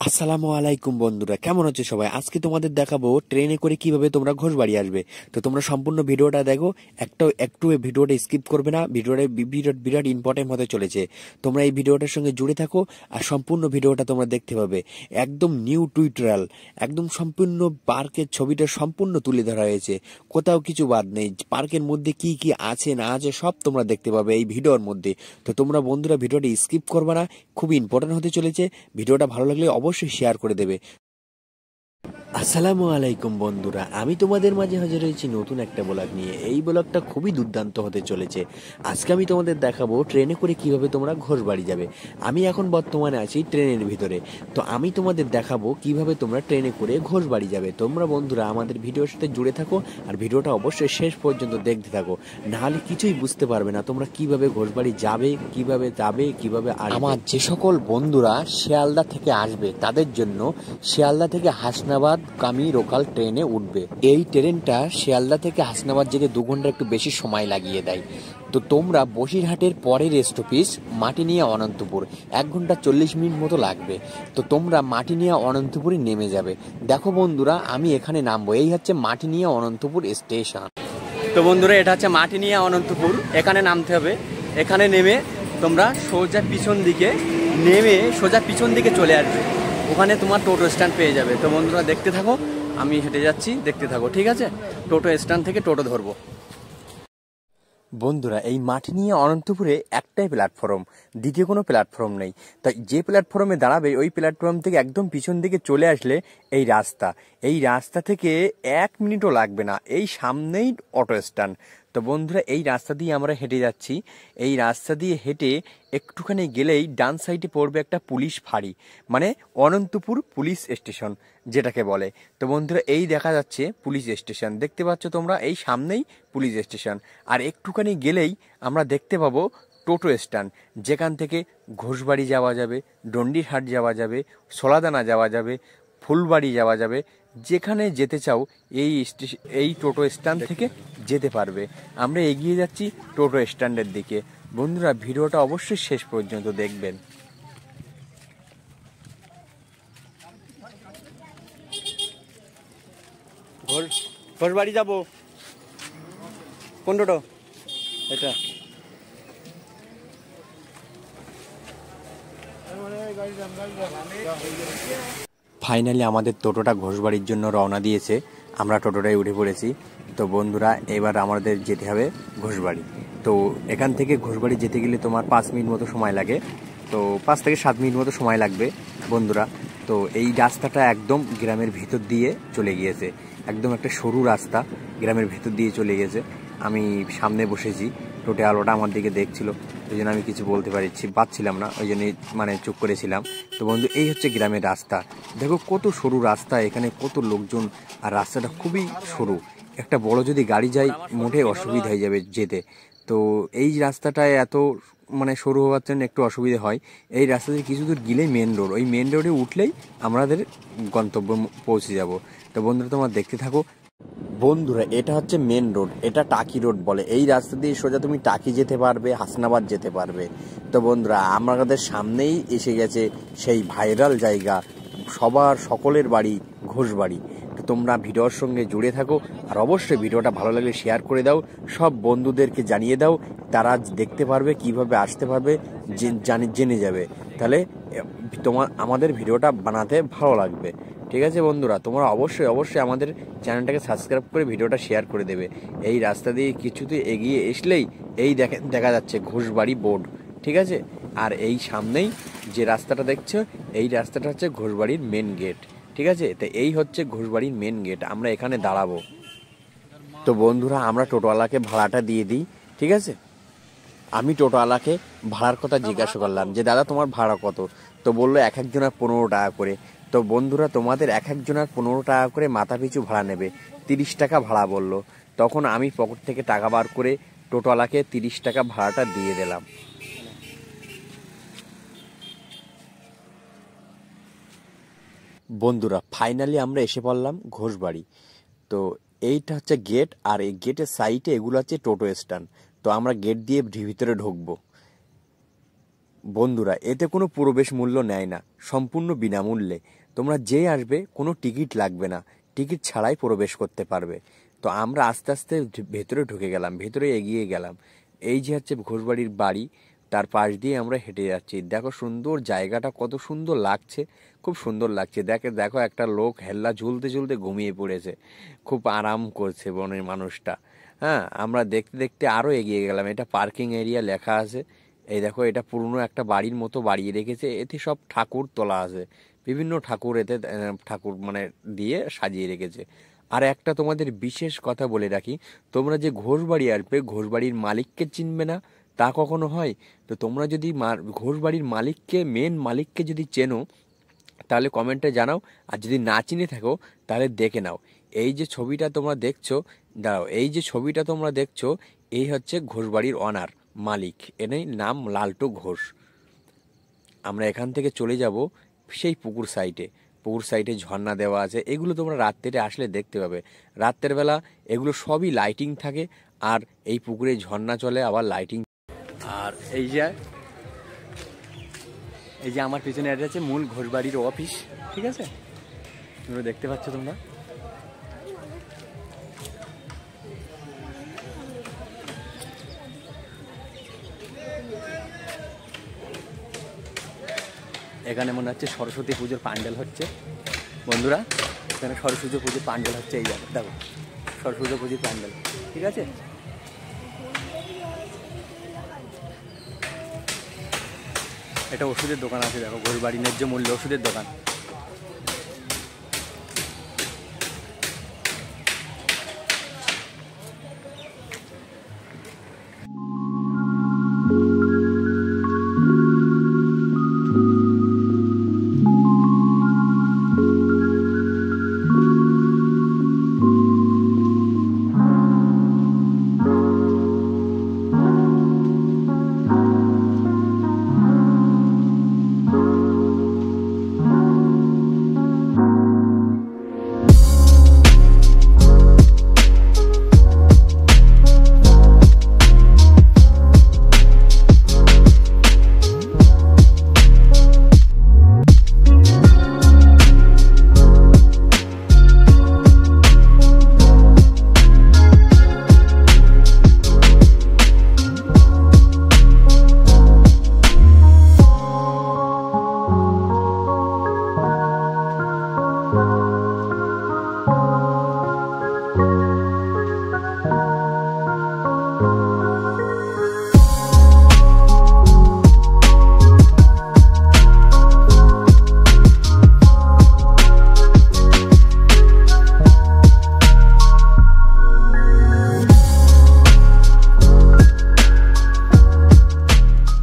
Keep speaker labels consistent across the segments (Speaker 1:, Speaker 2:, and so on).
Speaker 1: আসসালামু আলাইকুম বন্ধুরা, কেমন আছো সবাই? আজকে তোমাদের দেখাবো ট্রেনে করে কিভাবে তোমরা ঘোষবাড়ি আসবে। তো তোমরা সম্পূর্ণ ভিডিওটা দেখো, একটু এই ভিডিওটা স্কিপ করবে না। ভিডিওটা বিরাট বিরাট ইম্পর্টেন্ট হতে চলেছে। তোমরা এই ভিডিওটার সঙ্গে জুড়ে থাকো আর সম্পূর্ণ ভিডিওটা তোমরা দেখতে পাবে। একদম নিউ টিউটোরিয়াল, একদম সম্পূর্ণ পার্কের ছবিটা সম্পূর্ণ তুলে ধরা হয়েছে, কোথাও কিছু বাদ নেই। পার্কের মধ্যে কি কি আছে না আছে সব তোমরা দেখতে পাবে এই ভিডিওর মধ্যে। তো তোমরা বন্ধুরা ভিডিওটা স্কিপ করবে না, খুবই ইম্পর্টেন্ট হতে চলেছে। ভিডিওটা ভালো লাগলে অবশ্যই শেয়ার করে দেবে। আসসালামু আলাইকুম বন্ধুরা, আমি তোমাদের মাঝে হাজির হয়েছি নতুন একটা ব্লগ নিয়ে। এই ব্লগটা খুবই দুর্দান্ত হতে চলেছে। আজকে আমি তোমাদের দেখাবো ট্রেনে করে কিভাবে তোমরা ঘোষবাড়ি যাবে। আমি এখন বর্তমানে আছি ট্রেনের ভিতরে। তো আমি তোমাদের দেখাবো কিভাবে তোমরা ট্রেনে করে ঘোষবাড়ি যাবে। তোমরা বন্ধুরা আমাদের ভিডিওর সাথে জুড়ে থাকো আর ভিডিওটা অবশ্যই শেষ পর্যন্ত দেখতে থাকো, নাহলে কিছুই বুঝতে পারবে না তোমরা কিভাবে ঘোষবাড়ি যাবে, কিভাবে আসবে। আমার যে সকল বন্ধুরা শিয়ালদা থেকে আসবে তাদের জন্য শিয়ালদা থেকে হাসনাবাদ গামী লোকাল ট্রেনে উঠবে। এই ট্রেনটা শিয়ালদা থেকে হাসনাবাদ যেতে 2 ঘন্টা একটু বেশি সময় লাগিয়ে দেয়। তো তোমরা বসিরহাটের পরের স্টপেজ মাটিনিয়া অনন্তপুর, 1 ঘন্টা 40 মিনিট মতো লাগবে। তো তোমরা মাটিনিয়া অনন্তপুরে নেমে যাবে। দেখো বন্ধুরা, আমি এখানে নামবো। এই হচ্ছে মাটিনিয়া অনন্তপুর স্টেশন।
Speaker 2: তো বন্ধুরা, এটা হচ্ছে মাটিনিয়া অনন্তপুর। এখানে নামতে হবে। এখানে নেমে তোমরা সোজা পিছন দিকে চলে আসবে। ওখানে তোমার টোটো স্ট্যান্ড পেয়ে যাবে। তো বন্ধুরা দেখতে থাকো, আমি হেঁটে যাচ্ছি, দেখতে থাকো, ঠিক আছে? টোটো স্ট্যান্ড থেকে টোটো ধরবো।
Speaker 1: বন্ধুরা, এই মাটিনিয়া অনন্তপুরে একটাই প্ল্যাটফর্ম, দ্বিতীয় কোনো প্ল্যাটফর্ম নেই। তাই যে প্ল্যাটফর্মে দাঁড়াবে ওই প্ল্যাটফর্ম থেকে একদম পিছন দিকে চলে আসলে এই রাস্তা থেকে 1 মিনিটও লাগবে না, এই সামনেই অটো স্ট্যান্ড। তো বন্ধুরা, এই রাস্তা দিয়ে আমরা হেঁটে যাচ্ছি। এই রাস্তা দিয়ে হেঁটে একটুখানি গেলেই ডান সাইডে পড়বে একটা পুলিশ ফাঁড়ি, মানে অনন্তপুর পুলিশ স্টেশন যেটাকে বলে। তো বন্ধুরা, এই দেখা যাচ্ছে পুলিশ স্টেশন, দেখতে পাচ্ছ তোমরা, এই সামনেই পুলিশ স্টেশন। আর একটুখানি গেলেই আমরা দেখতে পাবো টোটো স্ট্যান্ড, যেখান থেকে ঘোষবাড়ি যাওয়া যাবে, ডন্ডিরহাট যাওয়া যাবে, সোলাদানা যাওয়া যাবে, ফুলবাড়ি যাওয়া যাবে। যেখানে যেতে চাও এই টোটো স্ট্যান্ড থেকে যেতে পারবে। আমরা এগিয়ে যাচ্ছি টোটো স্ট্যান্ডের দিকে। বন্ধুরা, ভিডিওটা অবশ্যই শেষ পর্যন্ত দেখবেন।
Speaker 2: ঘোষবাড়ি যাবো। কোন টোটো এটা?
Speaker 1: ফাইনালি আমাদের টোটোটা ঘোষবাড়ির জন্য রওনা দিয়েছে। আমরা টোটোটায় উঠে পড়েছি। তো বন্ধুরা, এবার আমাদের যেতে হবে ঘোষবাড়ি। তো এখান থেকে ঘোষবাড়ি যেতে গেলে তোমার 5 মিনিট মতো সময় লাগে। তো 5 থেকে 7 মিনিট মতো সময় লাগবে বন্ধুরা। তো এই রাস্তাটা একদম গ্রামের ভিতর দিয়ে চলে গিয়েছে, একদম একটা সরু রাস্তা গ্রামের ভিতর দিয়ে চলে গেছে। আমি সামনে বসেছি, টোটো আলোটা আমার দিকে দেখছিল, ওই জন্য আমি কিছু বলতে পারছিলাম না, ওই জন্য চুপ করেছিলাম। তো বন্ধু, এই হচ্ছে গ্রামের রাস্তা। দেখো কত সরু রাস্তা, এখানে কত লোকজন, আর রাস্তাটা খুবই সরু। একটা বড় যদি গাড়ি যায় মোটে অসুবিধা হয়ে যাবে যেতে। তো এই রাস্তাটায় এত সরু হওয়ার জন্য একটু অসুবিধা হয়। এই রাস্তা থেকে কিছু দূর গেলেই মেন রোড, ওই মেন রোডে উঠলেই আমাদের গন্তব্য পৌঁছে যাব। তো বন্ধুরা, তোমরা দেখতে থাকো। বন্ধুরা, এটা হচ্ছে মেন রোড, এটা টাকি রোড বলে। এই রাস্তা দিয়ে সোজা তুমি টাকি যেতে পারবে, হাসনাবাদ যেতে পারবে। তো বন্ধুরা, আমাদের সামনেই এসে গেছে সেই ভাইরাল জায়গা, সকলের বাড়ি ঘোষবাড়ি। তো তোমরা ভিডিওর সঙ্গে জুড়ে থাকো আর অবশ্যই ভিডিওটা ভালো লাগলে শেয়ার করে দাও, সব বন্ধুদেরকে জানিয়ে দাও, তারা দেখতে পারবে, কিভাবে আসতে পারবে জেনে যাবে। তাহলে আমাদের ভিডিওটা বানাতে ভালো লাগবে। ঠিক আছে বন্ধুরা, তোমরা অবশ্যই আমাদের চ্যানেলটাকে সাবস্ক্রাইব করে ভিডিওটা শেয়ার করে দেবে। এই রাস্তা দিয়ে কিছুতে এগিয়ে আসলেই এই দেখা যাচ্ছে ঘোষবাড়ি বোর্ড, ঠিক আছে? আর এই সামনেই যে রাস্তাটা দেখছো, এই রাস্তাটা হচ্ছে ঘোষবাড়ির মেন গেট, ঠিক আছে? তো এই হচ্ছে ঘোষবাড়ির মেন গেট, আমরা এখানে দাঁড়াবো। তো বন্ধুরা, আমরা টোটোওয়ালাকে ভাড়াটা দিয়ে দিই, ঠিক আছে? আমি টোটোওয়ালাকে ভাড়ার কথা জিজ্ঞাসা করলাম যে দাদা তোমার ভাড়া কত? তো বললো এক একজনের 15 টাকা করে। তো বন্ধুরা, তোমাদের এক একজনের 15 টাকা করে মাথা পিছু ভাড়া নেবে, 30 টাকা ভাড়া বললো। তখন আমি পকেট থেকে টাকা বার করে টোটোওয়ালাকে 30 টাকা ভাড়াটা দিয়ে দিলাম। বন্ধুরা, ফাইনালি আমরা এসে পড়লাম ঘোষবাড়ি। তো এইটা হচ্ছে গেট, আর এই গেটের সাইডে এগুলো হচ্ছে টোটো স্ট্যান্ড। তো আমরা গেট দিয়ে ভিতরে ঢুকবো। বন্ধুরা এতে কোনো প্রবেশ মূল্য নেয় না, সম্পূর্ণ বিনামূল্যে তোমরা যেই আসবে, কোনো টিকিট লাগবে না, টিকিট ছাড়াই প্রবেশ করতে পারবে। তো আমরা আস্তে আস্তে ভেতরে ঢুকে গেলাম, ভেতরে এগিয়ে গেলাম। এই যে হচ্ছে ঘোষবাড়ির বাড়ি, তার পাশ দিয়ে আমরা হেঁটে যাচ্ছি। দেখো সুন্দর জায়গাটা, কত সুন্দর লাগছে, খুব সুন্দর লাগছে। দেখো একটা লোক হেল্লা ঝুলতে ঝুলতে ঘুমিয়ে পড়েছে, খুব আরাম করছে বনের মানুষটা। হ্যাঁ, আমরা দেখতে দেখতে আরও এগিয়ে গেলাম। এটা পার্কিং এরিয়া লেখা আছে। এই দেখো, এটা পুরনো একটা বাড়ির মতো বাড়িয়ে রেখেছে। এতে সব ঠাকুর তোলা আছে, বিভিন্ন ঠাকুর এতে ঠাকুর মানে দিয়ে সাজিয়ে রেখেছে। আর একটা তোমাদের বিশেষ কথা বলে রাখি, তোমরা যে ঘোষবাড়ি আসবে, ঘোষবাড়ির মালিককে চিনবে না তা কখনো হয়? তো তোমরা যদি ঘোষবাড়ির মালিককে, মেন মালিককে যদি চেনো তাহলে কমেন্টে জানাও, আর যদি না চিনে থাকো তাহলে দেখে নাও। এই যে ছবিটা তোমরা দেখছো, দাঁড়াও, এই যে ছবিটা তোমরা দেখছো, এই হচ্ছে ঘোষবাড়ির অনার, মালিক। এর নাম লালটু ঘোষ। আমরা এখান থেকে চলে যাব সেই পুকুর সাইডে। পুকুর সাইডে ঝর্ণা দেওয়া আছে, এগুলো তোমরা রাত্রে আসলে দেখতে পাবে। রাত্রের বেলা এগুলো সবই লাইটিং থাকে, আর এই পুকুরে ঝর্ণা চলে, আবার লাইটিং।
Speaker 2: আর এই যে আমার পিছনে এটা হচ্ছে মূল ঘোষবাড়ির অফিস, ঠিক আছে, তোমরা দেখতে পাচ্ছ তোমরা। এখানে মনে হচ্ছে সরস্বতী পুজোর প্যান্ডেল হচ্ছে বন্ধুরা। এখানে সরস্বতী পুজোর প্যান্ডেল হচ্ছে, এই জায়গা দেখো, সরস্বতী পুজোর প্যান্ডেল, ঠিক আছে। এটা ওষুধের দোকান আছে, দেখো, ঘোষবাড়ি ন্যায্য মূল্য ওষুধের দোকান।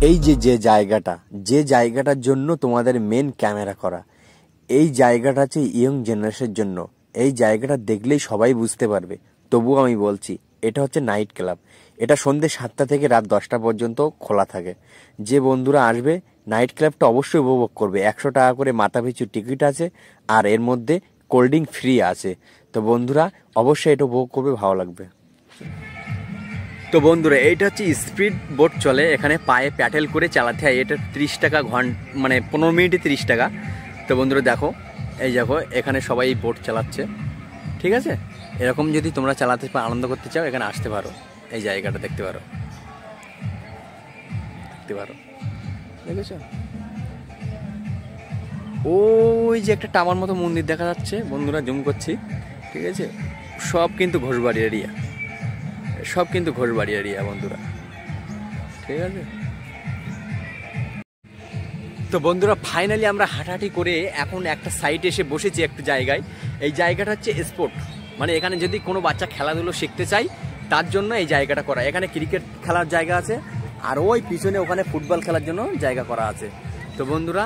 Speaker 1: এই যে জায়গাটার জন্য তোমাদের মেন ক্যামেরা করা, এই জায়গাটা হচ্ছে ইয়ং জেনারেশনের জন্য। এই জায়গাটা দেখলেই সবাই বুঝতে পারবে। তবুও আমি বলছি, এটা হচ্ছে নাইট ক্লাব। এটা সন্ধ্যে 7টা থেকে রাত 10টা পর্যন্ত খোলা থাকে। যে বন্ধুরা আসবে, নাইট ক্লাবটা অবশ্যই উপভোগ করবে। 100 টাকা করে মাথা পিছু টিকিট আছে, আর এর মধ্যে কোল্ড ড্রিঙ্ক ফ্রি আছে। তো বন্ধুরা অবশ্যই এটা উপভোগ করবে, ভালো লাগবে।
Speaker 2: তো বন্ধুরা এইটা হচ্ছে স্পিড বোট চলে, এখানে পায়ে প্যাডেল করে চালাতে হয়। এটা 30 টাকা মানে 15 মিনিটে 30 টাকা। তো বন্ধুরা দেখো, এই দেখো, এখানে সবাই বোট চালাচ্ছে, ঠিক আছে। এরকম যদি তোমরা চালাতে আনন্দ করতে চাও, এখানে আসতে পারো। এই জায়গাটা দেখতে পারো, দেখেছো? ওই যে একটা টাওয়ার মতো মন্দির দেখা যাচ্ছে বন্ধুরা, জুম করছি, ঠিক আছে। সব কিন্তু ঘোষবাড়ি এরিয়া, সব কিন্তু ঘোষবাড়ি এরিয়া বন্ধুরা, ঠিক আছে। তো বন্ধুরা ফাইনালি আমরা হাঁটাহাঁটি করে এখন একটা সাইডে এসে বসেছি একটু জায়গায়। এই জায়গাটা হচ্ছে স্পোর্ট, মানে এখানে যদি কোনো বাচ্চা খেলাধুলো শিখতে চায় তার জন্য এই জায়গাটা করা। এখানে ক্রিকেট খেলার জায়গা আছে, আর ওই পিছনে ওখানে ফুটবল খেলার জন্য জায়গা করা আছে। তো বন্ধুরা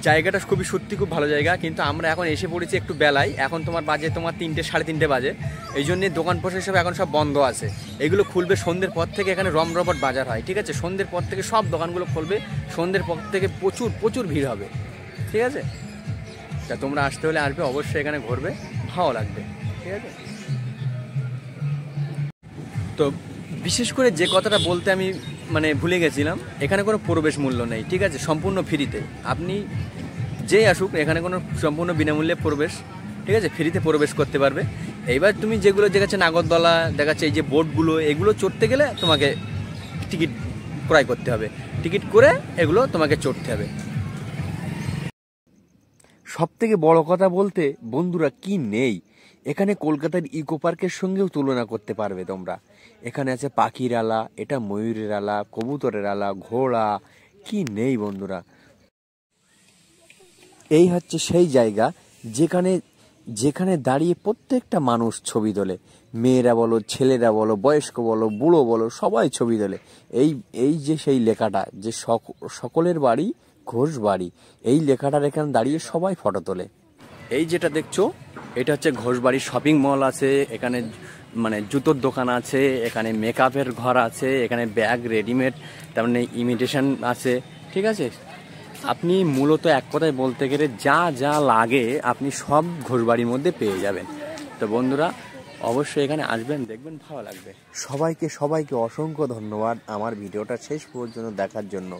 Speaker 2: জায়গাটা খুবই সত্যি খুব ভালো জায়গা, কিন্তু আমরা এখন এসে পড়েছি একটু বেলায়। এখন তোমার 3টে 3:30 বাজে। এই জন্যে দোকান পোশাক সব এখন সব বন্ধ আছে। এগুলো খুলবে সন্ধ্যের পর থেকে। এখানে রমরবট বাজার হয়, ঠিক আছে। সন্ধ্যের পর থেকে সব দোকানগুলো খুলবে, সন্ধ্যের পর থেকে প্রচুর ভিড় হবে, ঠিক আছে। তা তোমরা আসতে হলে আসবে অবশ্যই, এখানে ঘুরবে, ভালো লাগবে, ঠিক আছে। তো বিশেষ করে যে কথাটা বলতে আমি মানে ভুলে গেছিলাম, এখানে কোনো প্রবেশ মূল্য নেই, ঠিক আছে, সম্পূর্ণ ফ্রিতে। আপনি যেই আসুক এখানে কোনো সম্পূর্ণ বিনামূল্যে প্রবেশ, ঠিক আছে, ফ্রিতে প্রবেশ করতে পারবে। এইবার তুমি যেগুলো দেখাচ্ছে নাগরদোলা দেখাচ্ছে, এই যে বোটগুলো, এগুলো চড়তে গেলে তোমাকে টিকিট ক্রয় করতে হবে, টিকিট করে এগুলো তোমাকে চড়তে হবে।
Speaker 1: সব থেকে বড় কথা বলতে বন্ধুরা কি নেই, এখানে কলকাতার ইকো পার্কের সঙ্গেও তুলনা করতে পারবে তোমরা। এখানে আছে পাখির আলা, এটা ময়ূরের আলা, কবুতরের আলা, ঘোড়া, কি নেই বন্ধুরা। এই হচ্ছে সেই জায়গা যেখানে যেখানে দাঁড়িয়ে প্রত্যেকটা মানুষ ছবি তোলে, মেয়েরা বলো, ছেলেরা বলো, বয়স্ক বলো, বুড়ো বলো, সবাই ছবি তোলে। এই যে সেই লেখাটা যে সকলের বাড়ি ঘোষ বাড়ি, এই লেখাটার এখানে দাঁড়িয়ে সবাই ফটো তোলে।
Speaker 2: এই যেটা দেখছো এটা হচ্ছে ঘোষবাড়ির শপিং মল আছে, এখানে মানে জুতোর দোকান আছে, এখানে মেকআপের ঘর আছে, এখানে ব্যাগ রেডিমেড, তার মানে ইমিটেশন আছে, ঠিক আছে। আপনি মূলত এক কথায় বলতে গেলে যা যা লাগে আপনি সব ঘোষবাড়ির মধ্যে পেয়ে যাবেন। তো বন্ধুরা অবশ্যই এখানে আসবেন, দেখবেন ভালো লাগবে।
Speaker 1: সবাইকে অসংখ্য ধন্যবাদ আমার ভিডিওটা শেষ পর্যন্ত দেখার জন্য।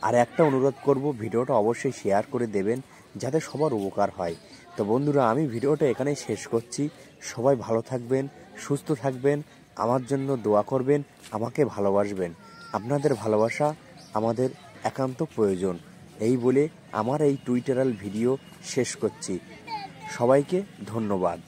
Speaker 1: আর একটা অনুরোধ করব, ভিডিওটা অবশ্যই শেয়ার করে দেবেন যাতে সবার উপকার হয়। তো বন্ধুরা আমি ভিডিওটা এখানেই শেষ করছি। সবাই ভালো থাকবেন, সুস্থ থাকবেন, আমার জন্য দোয়া করবেন, আমাকে ভালোবাসবেন। আপনাদের ভালোবাসা আমাদের একান্ত প্রয়োজন। এই বলে আমার এই টুইটারাল ভিডিও শেষ করছি। সবাইকে ধন্যবাদ।